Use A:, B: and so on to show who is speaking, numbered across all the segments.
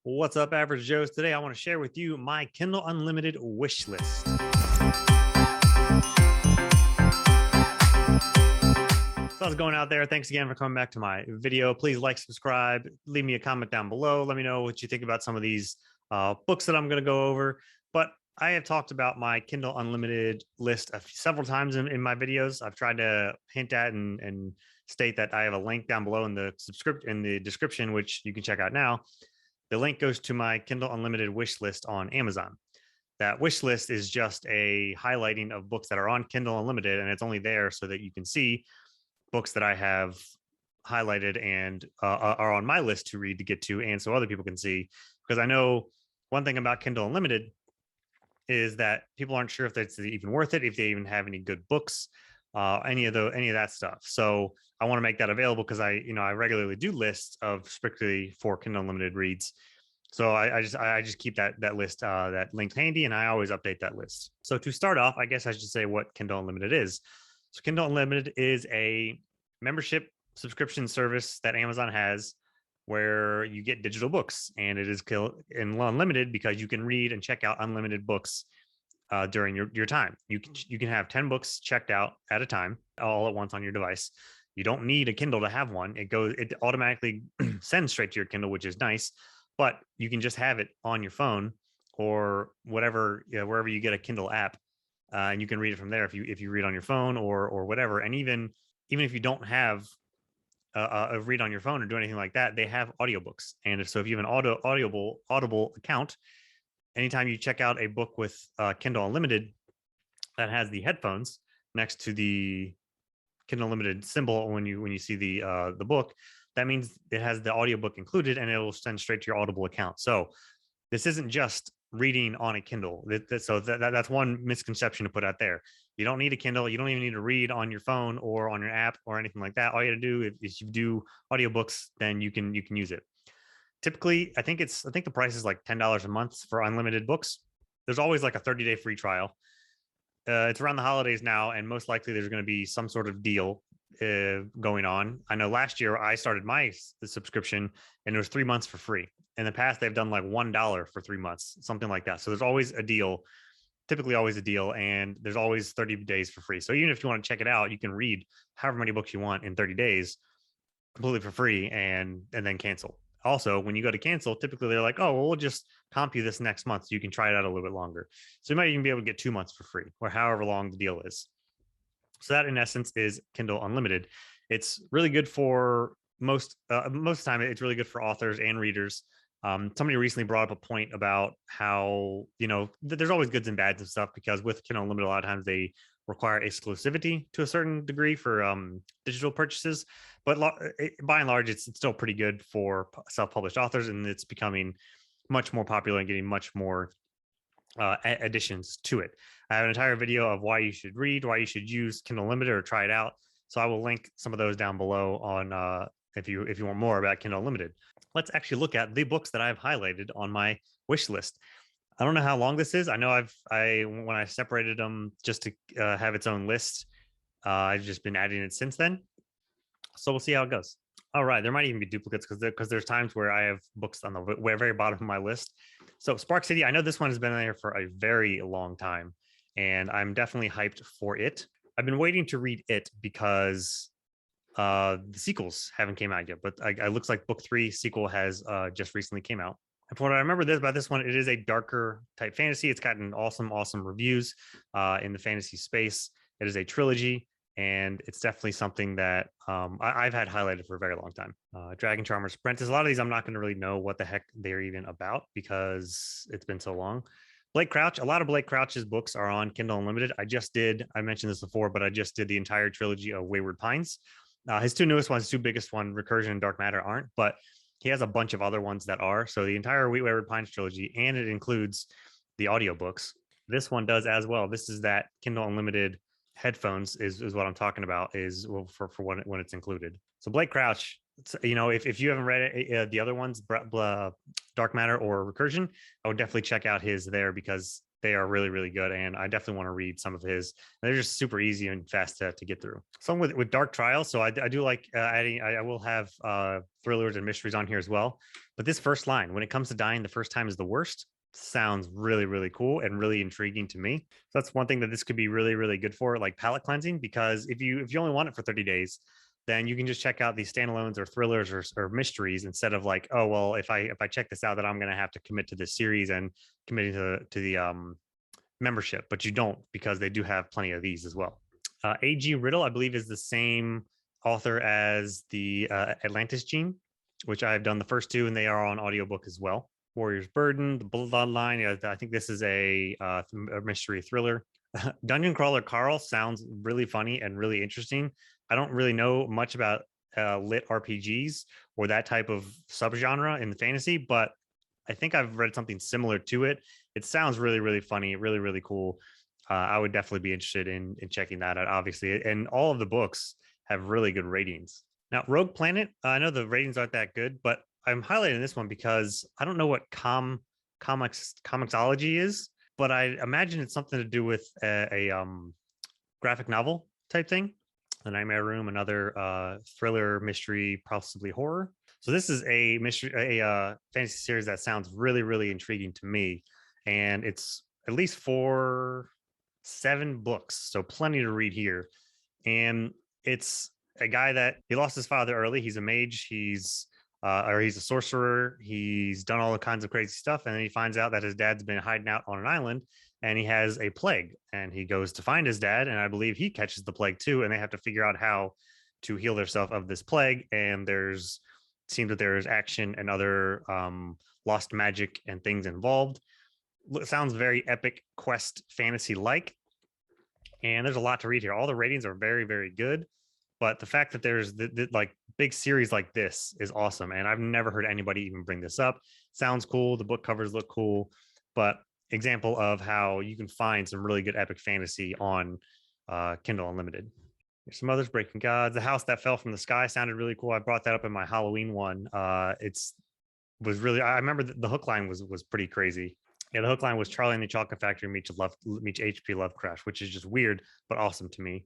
A: What's up, Average Joes? Today I want to share with you my Kindle Unlimited wish list. So how's it going out there? Thanks again for coming back to my video. Please like, subscribe, leave me a comment down below. Let me know what you think about some of these books that I'm going to go over. But I have talked about my Kindle Unlimited list several times in my videos. I've tried to hint at and state that I have a link down below in the description, which you can check out now. The link goes to my Kindle Unlimited wish list on Amazon. That wish list is just a highlighting of books that are on Kindle Unlimited, and it's only there so that you can see books that I have highlighted and are on my list to read to get to, and so other people can see. Because I know one thing about Kindle Unlimited is that people aren't sure if it's even worth it, if they even have any good books, any of that stuff. So I want to make that available because I regularly do lists of strictly for Kindle Unlimited reads. So I just keep that list that linked handy, and I always update that list. So to start off, I guess I should say what Kindle Unlimited is. So Kindle Unlimited is a membership subscription service that Amazon has where you get digital books, and it is unlimited because you can read and check out unlimited books during your time. You can have 10 books checked out at a time, all at once on your device. You don't need a Kindle to have one. It automatically sends straight to your Kindle, which is nice, but you can just have it on your phone or whatever, wherever you get a Kindle app, and you can read it from there if you read on your phone or whatever. And even if you don't have a read on your phone or do anything like that, they have audiobooks. And if you have an Audible account, anytime you check out a book with Kindle Unlimited that has the headphones next to the Kindle Unlimited symbol when you see the book, that means it has the audiobook included, and it will send straight to your Audible account. So this isn't just reading on a Kindle. That's one misconception to put out there. You don't need a Kindle. You don't even need to read on your phone or on your app or anything like that. All you got to do is you do audiobooks, then you can use it. Typically, I think the price is like $10 a month for unlimited books. There's always like a 30-day free trial. It's around the holidays now, and most likely there's going to be some sort of deal going on. I know last year I started my subscription, and it was 3 months for free. In the past, they've done like $1 for 3 months, something like that. So there's always a deal, typically always a deal, and there's always 30 days for free. So even if you want to check it out, you can read however many books you want in 30 days completely for free and then cancel. Also, when you go to cancel, typically they're like, oh, well, we'll just comp you this next month so you can try it out a little bit longer. So you might even be able to get 2 months for free or however long the deal is. So that in essence is Kindle Unlimited. It's really good for most of the time. It's really good for authors and readers. Somebody recently brought up a point about how there's always goods and bads and stuff, because with Kindle Unlimited, a lot of times they require exclusivity to a certain degree for digital purchases. But by and large, it's still pretty good for self-published authors, and it's becoming much more popular and getting much more additions to it. I have an entire video of why you should read, why you should use Kindle Unlimited or try it out. So I will link some of those down below on if you want more about Kindle Unlimited. Let's actually look at the books that I've highlighted on my wish list. I don't know how long this is. I know when I separated them just to have its own list, I've just been adding it since then. So we'll see how it goes. All right, there might even be duplicates because there's times where I have books on the very bottom of my list. So Spark City, I know this one has been there for a very long time, and I'm definitely hyped for it. I've been waiting to read it because the sequels haven't came out yet, but it looks like book 3 sequel has just recently came out. And from what I remember about this one, it is a darker type fantasy. It's gotten awesome reviews in the fantasy space. It is a trilogy, and it's definitely something that I've had highlighted for a very long time. Dragon Charmer's Apprentice. A lot of these I'm not going to really know what the heck they're even about because it's been so long. Blake Crouch. A lot of Blake Crouch's books are on Kindle Unlimited. I mentioned this before, but I just did the entire trilogy of Wayward Pines. His 2 newest ones, 2 biggest ones, Recursion and Dark Matter, aren't, but he has a bunch of other ones that are. So the entire Wayward Pines trilogy, and it includes the audiobooks. This one does as well. This is that Kindle Unlimited headphones is what I'm talking about, is for when it's included. So Blake Crouch, if you haven't read the other ones, Dark Matter or Recursion, I would definitely check out his there, because they are really, really good. And I definitely want to read some of his. They're just super easy and fast to get through. Some with Dark Trial. So I do like adding, I will have thrillers and mysteries on here as well. But this first line, when it comes to dying, the first time is the worst, sounds really, really cool and really intriguing to me. So that's one thing that this could be really, really good for, like palate cleansing, because if you only want it for 30 days, then you can just check out these standalones or thrillers or mysteries instead of like, oh well, if I check this out, then I'm going to have to commit to this series and committing to the membership. But you don't, because they do have plenty of these as well. G Riddle, I believe, is the same author as the Atlantis Gene, which I have done the first two, and they are on audiobook as well. Warrior's Burden, The Bloodline. I think this is a mystery thriller. Dungeon Crawler Carl sounds really funny and really interesting. I don't really know much about lit RPGs or that type of subgenre in the fantasy, but I think I've read something similar to it. It sounds really, really funny, really, really cool. I would definitely be interested in checking that out, obviously. And all of the books have really good ratings. Now, Rogue Planet, I know the ratings aren't that good, but I'm highlighting this one because I don't know what comicsology is, but I imagine it's something to do with a graphic novel type thing. The Nightmare Room, another thriller, mystery, possibly horror. So this is a mystery, a fantasy series that sounds really, really intriguing to me, and it's at least 7 books, so plenty to read here. And it's a guy that he lost his father early. He's a mage. He's a sorcerer. He's done all the kinds of crazy stuff, and then he finds out that his dad's been hiding out on an island, and he has a plague. And he goes to find his dad, and I believe he catches the plague too. And they have to figure out how to heal themselves of this plague. And seems that there's action and other lost magic and things involved. It sounds very epic quest fantasy like, and there's a lot to read here. All the ratings are very, very good. But the fact that there's like big series like this is awesome. And I've never heard anybody even bring this up. Sounds cool. The book covers look cool. But example of how you can find some really good epic fantasy on Kindle Unlimited. There's some others, Breaking Gods. The House That Fell from the Sky sounded really cool. I brought that up in my Halloween one. It's was really, I remember the hook line was pretty crazy. Yeah, the hook line was Charlie and the Chocolate Factory meets H.P. Lovecraft, which is just weird, but awesome to me.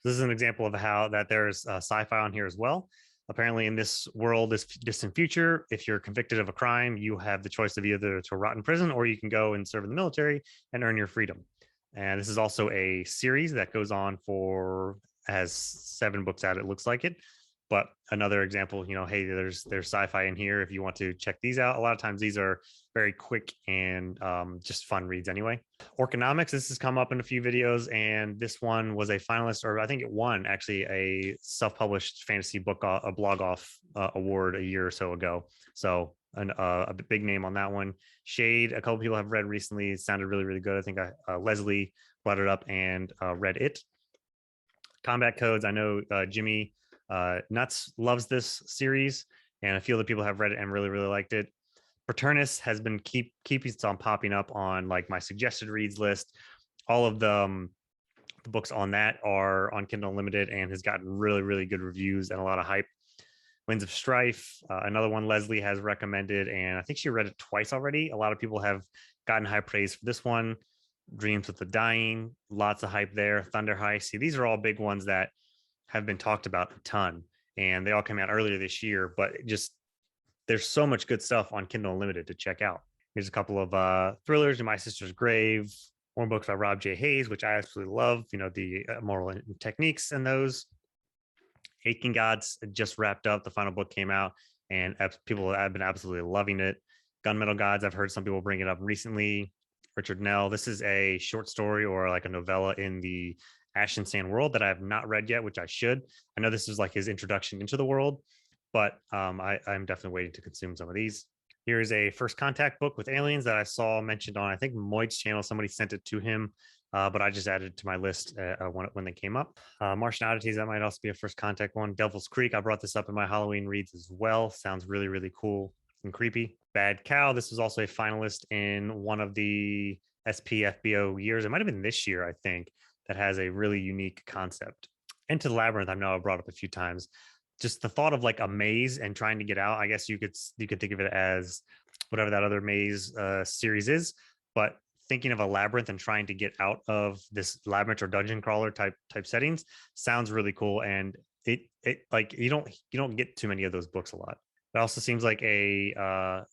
A: This is an example of how that there's sci-fi on here as well. Apparently in this world, this distant future, if you're convicted of a crime, you have the choice of either to rot in prison or you can go and serve in the military and earn your freedom. And this is also a series that goes on has 7 books out, it looks like it. But another example, hey, there's sci-fi in here if you want to check these out. A lot of times these are very quick and just fun reads anyway. Orconomics, this has come up in a few videos, and this one was a finalist, or I think it won actually a self-published fantasy book, a blog off award a year or so ago. So a big name on that one. Shade, a couple people have read recently. It sounded really, really good. I think Leslie brought it up and read it. Combat Codes, I know Jimmy Nuts loves this series, and a few other people have read it and really, really liked it. Paternus has been keeping on popping up on like my suggested reads list. All of the books on that are on Kindle Unlimited and has gotten really, really good reviews and a lot of hype. Winds of Strife, another one Leslie has recommended, and I think she read it twice already. A lot of people have gotten high praise for this one. Dreams with the Dying, lots of hype there. Thunder Heist. See, these are all big ones that have been talked about a ton, and they all came out earlier this year, but there's so much good stuff on Kindle Unlimited to check out. Here's a couple of thrillers: In My Sister's Grave, one book by Rob J. Hayes, which I absolutely love, the moral techniques in those. Aching Gods just wrapped up. The final book came out, and people have been absolutely loving it. Gunmetal Gods, I've heard some people bring it up recently. Richard Nell, this is a short story or like a novella in the Ash and Sand world that I have not read yet, which I should. I know this is like his introduction into the world, but I'm definitely waiting to consume some of these. Here's a First Contact book with aliens that I saw mentioned on, I think, Moid's channel. Somebody sent it to him, but I just added it to my list when they came up. Martian Oddities, that might also be a First Contact one. Devil's Creek, I brought this up in my Halloween reads as well. Sounds really, really cool and creepy. Bad Cow, this was also a finalist in one of the SPFBO years. It might have been this year, I think, that has a really unique concept. Into the Labyrinth, I know I brought up a few times. Just the thought of like a maze and trying to get out. I guess you could think of it as whatever that other maze series is, but thinking of a labyrinth and trying to get out of this labyrinth or dungeon crawler type settings sounds really cool. And it like you don't get too many of those books a lot. It also seems like a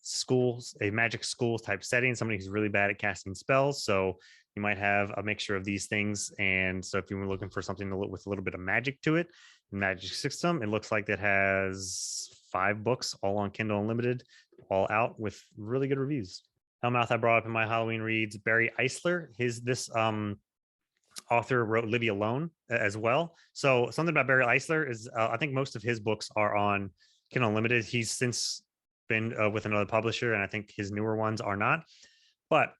A: magic schools type setting, somebody who's really bad at casting spells. So you might have a mixture of these things. And so if you were looking for something with a little bit of magic to it, magic system, it looks like it has 5 books all on Kindle Unlimited, all out with really good reviews. Hellmouth I brought up in my Halloween reads. Barry Eisler, this author wrote Livy Alone as well. So something about Barry Eisler is I think most of his books are on Kindle Unlimited. He's since been with another publisher, and I think his newer ones are not. But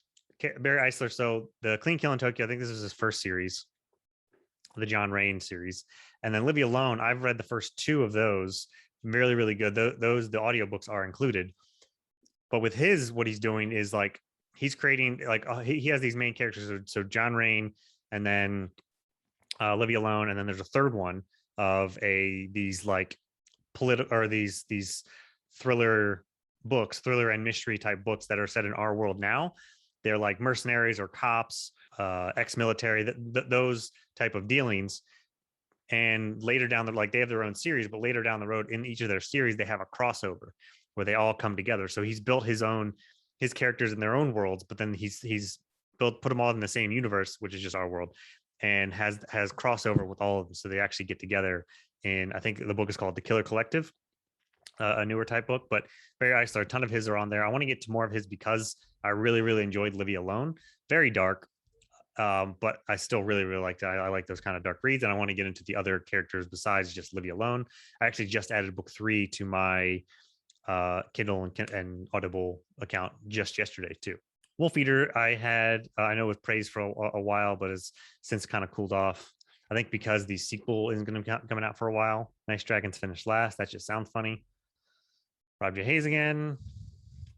A: Barry Eisler, so the Clean Kill in Tokyo, I think this is his first series, the John Rain series. And then Livy Alone, I've read the first 2 of those. Really, really good. The audiobooks are included. But with what he's doing is like he's creating like he has these main characters. So John Rain, and then Livy Alone, and then there's a third one of these like political or these thriller and mystery type books that are set in our world now. They're like mercenaries or cops, ex-military, those type of dealings. And later down they have their own series, but later down the road in each of their series, they have a crossover where they all come together. So he's built his characters in their own worlds, but then he's put them all in the same universe, which is just our world, and has crossover with all of them. So they actually get together. And I think the book is called The Killer Collective, a newer type book. But Barry Eisler, a ton of his are on there. I want to get to more of his because I really, really enjoyed Livy Alone. Very dark, but I still really, really liked it. I like those kind of dark reads, and I want to get into the other characters besides just Livy Alone. I actually just added book 3 to my Kindle and Audible account just yesterday too. Wolf Eater, I know was praised for a while, but has since kind of cooled off. I think because the sequel isn't going to be coming out for a while. Nice Dragons finished last. That just sounds funny. Rob J. Hayes again.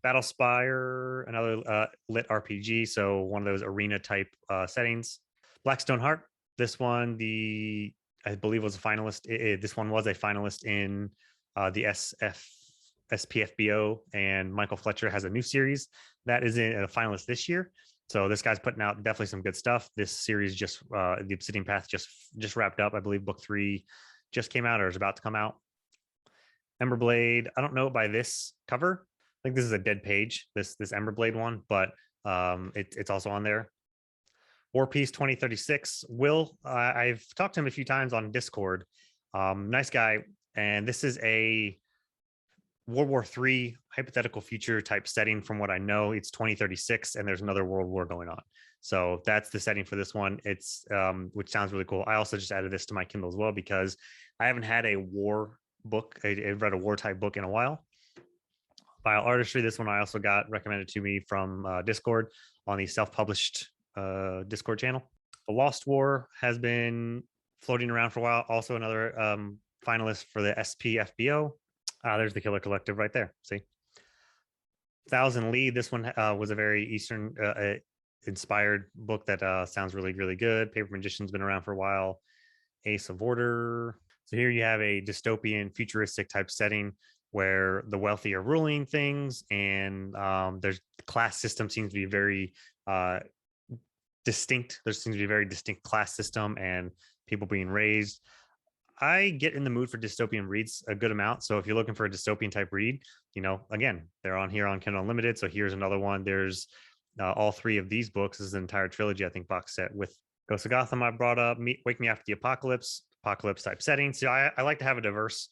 A: Battlespire, another lit RPG, so one of those arena type settings. Blackstone Heart, this one, I believe was a finalist. This one was a finalist in the SPFBO, and Michael Fletcher has a new series that is a finalist this year. So this guy's putting out definitely some good stuff. This series the Obsidian Path just wrapped up. I believe book 3 just came out or is about to come out. Emberblade, I don't know by this cover. I think this is a dead page, this Emberblade one, but it's also on there. War Peace 2036. Will, I've talked to him a few times on Discord. Nice guy. And this is a World War III hypothetical future type setting. From what I know, it's 2036 and there's another world war going on. So that's the setting for this one. It's which sounds really cool. I also just added this to my Kindle as well because I haven't had a war book. I've read a war type book in a while. Vile Artistry, this one I also got recommended to me from Discord on the self-published Discord channel. The Lost War has been floating around for a while. Also another finalist for the SPFBO. There's the Killer Collective right there. See, Thousand Lead. This one was a very Eastern inspired book that sounds really, really good. Paper Magician's been around for a while. Ace of Order. So here you have a dystopian, futuristic type setting where the wealthy are ruling things, and there's class system seems to be very distinct. There seems to be a very distinct class system and people being raised. I get in the mood for dystopian reads a good amount. So if you're looking for a dystopian type read, again, they're on here on Kindle Unlimited. So here's another one. There's all 3 of these books. This is an entire trilogy, I think, box set with Ghost of Gotham I brought up, Wake Me After the Apocalypse type setting. So I like to have a diverse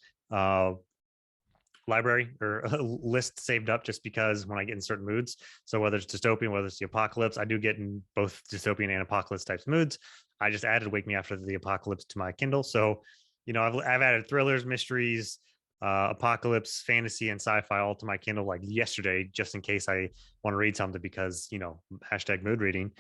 A: library or a list saved up just because when I get in certain moods, so whether it's dystopian, whether it's the apocalypse, I do get in both dystopian and apocalypse types moods. I just added Wake Me After the Apocalypse to my Kindle. So, I've added thrillers, mysteries, apocalypse, fantasy, and sci-fi all to my Kindle like yesterday, just in case I want to read something because, hashtag mood reading.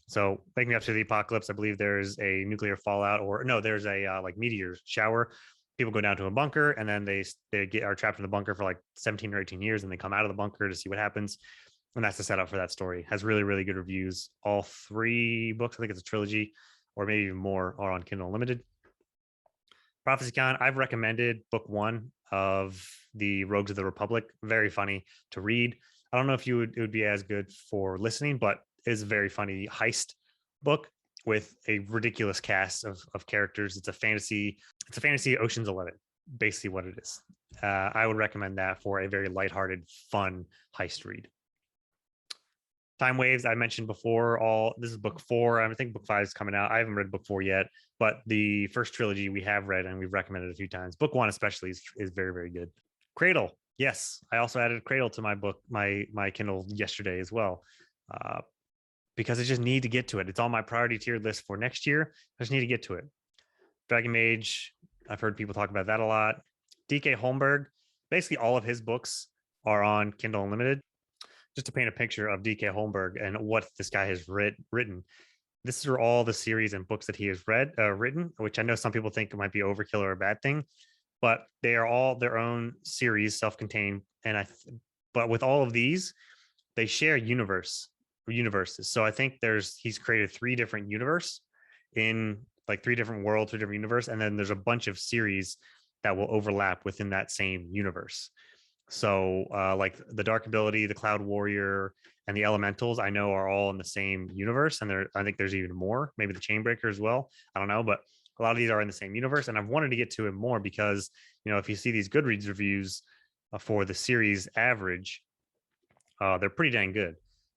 A: So Wake Me After the Apocalypse, I believe there's a nuclear fallout there's a like meteor shower. People go down to a bunker and then they are trapped in the bunker for like 17 or 18 years and they come out of the bunker to see what happens. And that's the setup for that story. Has really, really good reviews. All 3 books, I think it's a trilogy or maybe even more, are on Kindle Unlimited. ProphecyCon, I've recommended book 1 of the Rogues of the Republic. Very funny to read. I don't know if it would be as good for listening, but is a very funny heist book with a ridiculous cast of characters. It's a fantasy Ocean's 11, basically what it is. I would recommend that for a very lighthearted, fun heist read. Time Waves, I mentioned before. This is book 4. I think book 5 is coming out. I haven't read book 4 yet, but the first trilogy we have read and we've recommended a few times. Book 1 especially is very, very good. Cradle, yes, I also added Cradle to my book, my Kindle yesterday as well, because I just need to get to it. It's on my priority tier list for next year. I just need to get to it. Dragon Mage, I've heard people talk about that a lot. DK Holmberg, basically all of his books are on Kindle Unlimited. Just to paint a picture of DK Holmberg and what this guy has written. This are all the series and books that he has written, which I know some people think it might be overkill or a bad thing, but they are all their own series, self-contained. But with all of these, they share universes. So I think he's created 3 different universes in like 3 different worlds, 3 different universe, and then there's a bunch of series that will overlap within that same universe. So like the Dark Ability, the Cloud Warrior, and the Elementals, I know are all in the same universe. And I think there's even more, maybe the Chainbreaker as well. I don't know, but a lot of these are in the same universe. And I've wanted to get to it more because, if you see these Goodreads reviews for the series average, they're pretty dang good.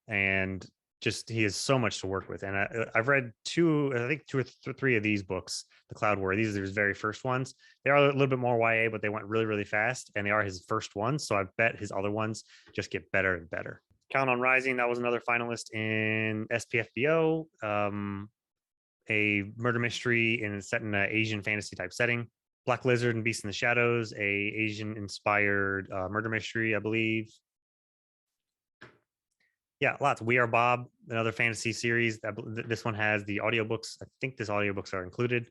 A: And just he has so much to work with. And I've read 2 or 3 of these books, the Cloud War. These are his very first ones. They are a little bit more YA, but they went really, really fast, and they are his first ones. So I bet his other ones just get better and better. Count on Rising, that was another finalist in SPFBO, a murder mystery set in an Asian fantasy type setting. Black Lizard and Beast in the Shadows, a Asian inspired murder mystery, I believe. Yeah, lots. We Are Bob, another fantasy series. This one has the audiobooks. I think these audiobooks are included.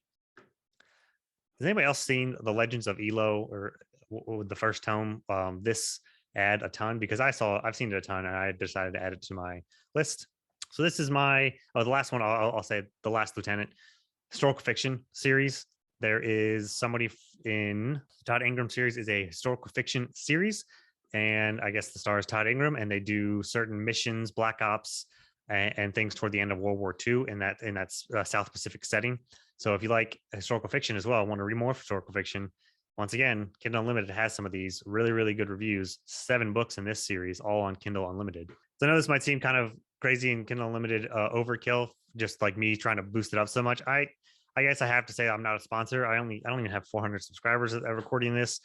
A: Has anybody else seen the Legends of Elo or the first tome? This add a ton because I've seen it a ton and I decided to add it to my list. So this is the last one. I'll say The Last Lieutenant, historical fiction series. There is somebody in Todd Ingram series is a historical fiction series. And I guess the star is Todd Ingram, and they do certain missions, Black Ops, and things toward the end of World War II in that South Pacific setting. So if you like historical fiction as well, want to read more historical fiction, once again, Kindle Unlimited has some of these really, really good reviews. 7 books in this series, all on Kindle Unlimited. So I know this might seem kind of crazy and Kindle Unlimited overkill, just like me trying to boost it up so much. I guess I have to say I'm not a sponsor. I don't even have 400 subscribers that are recording this.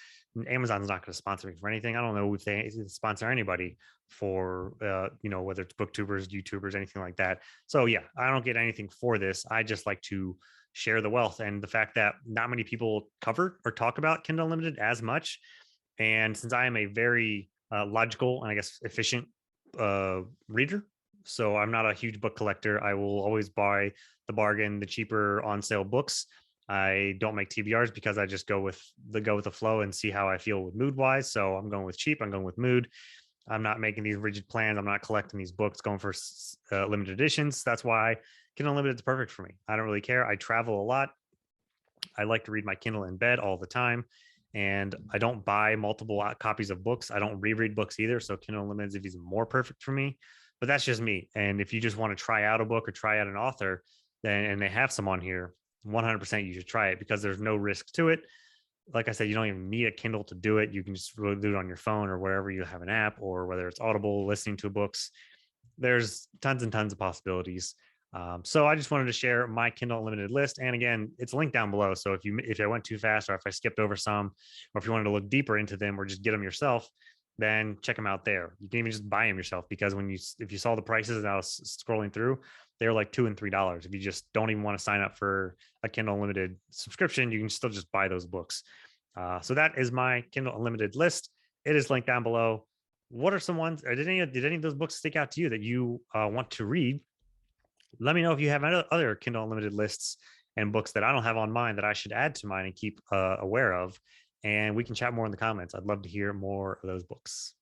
A: Amazon's not going to sponsor me for anything. I don't know if they sponsor anybody for, whether it's booktubers, YouTubers, anything like that. So yeah, I don't get anything for this. I just like to share the wealth and the fact that not many people cover or talk about Kindle Unlimited as much. And since I am a very logical and I guess efficient reader, so I'm not a huge book collector. I will always buy the bargain, the cheaper on sale books. I don't make TBRs because I just go with the flow and see how I feel with mood wise. So I'm going with cheap. I'm going with mood. I'm not making these rigid plans. I'm not collecting these books, going for limited editions. That's why Kindle Unlimited is perfect for me. I don't really care. I travel a lot. I like to read my Kindle in bed all the time. And I don't buy multiple copies of books. I don't reread books either. So Kindle Unlimited is even more perfect for me. But that's just me. And if you just want to try out a book or try out an author, and they have some on here, 100% you should try it because there's no risk to it. Like I said, you don't even need a Kindle to do it. You can just really do it on your phone or wherever you have an app, or whether it's Audible, listening to books. There's tons and tons of possibilities. So I just wanted to share my Kindle Unlimited list. And again, it's linked down below. So if I went too fast or if I skipped over some, or if you wanted to look deeper into them or just get them yourself, then check them out there. You can even just buy them yourself because if you saw the prices and I was scrolling through, they're like $2 and $3. If you just don't even want to sign up for a Kindle Unlimited subscription, you can still just buy those books. So that is my Kindle Unlimited list. It is linked down below. What are some ones, or did any of those books stick out to you that you want to read? Let me know if you have other Kindle Unlimited lists and books that I don't have on mine that I should add to mine and keep aware of. And we can chat more in the comments. I'd love to hear more of those books.